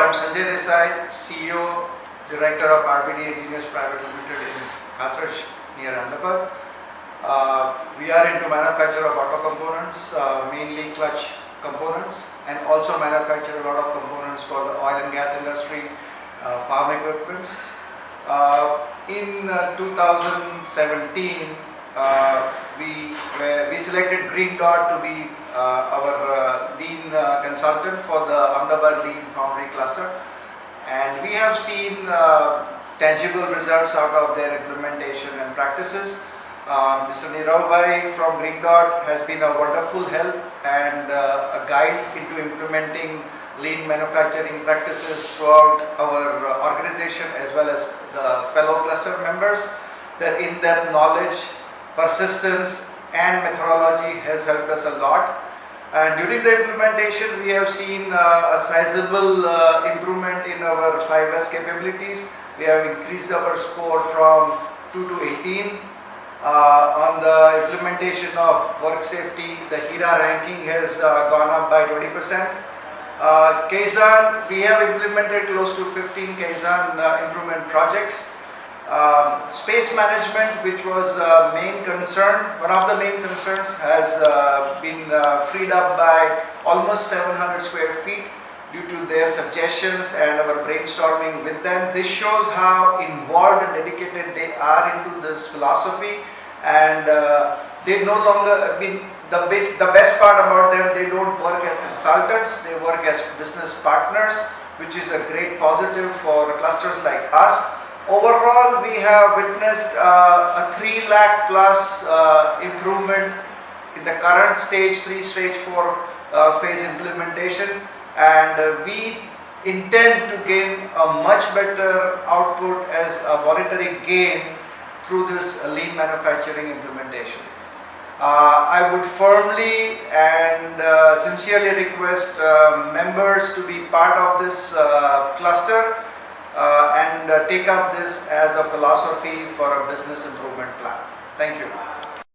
I'm Sanjay Desai, CEO, Director of RBD Engineers Private Limited in Khatraj near Ahmedabad. We are into manufacture of auto components, mainly clutch components, and also manufacture a lot of components for the oil and gas industry, farm equipments. In 2017, we selected Greendot to be our lean consultant for the Ahmedabad Lean Foundry cluster, and we have seen tangible results out of their implementation and practices. Mr. Nirav Bhai from Greendot has been a wonderful help and a guide into implementing lean manufacturing practices throughout our organization as well as the fellow cluster members. Their in-depth knowledge, persistence and methodology has helped us a lot. And during the implementation, we have seen a sizable improvement in our 5S capabilities. We have increased our score from 2 to 18. On the implementation of work safety, the HERA ranking has gone up by 20%. Kaizen, we have implemented close to 15 Kaizen improvement projects. Space management, which was a main concern, one of the main concerns, has been freed up by almost 700 square feet due to their suggestions and our brainstorming with them. This shows how involved and dedicated they are into this philosophy, and they no longer, the best part about them, they don't work as consultants, they work as business partners, which is a great positive for clusters like us. Overall, we have witnessed a 3 lakh plus improvement in the current stage 3, stage 4 phase implementation, and we intend to gain a much better output as a monetary gain through this lean manufacturing implementation. I would firmly and sincerely request members to be part of this cluster and take up this as a philosophy for a business improvement plan. Thank you.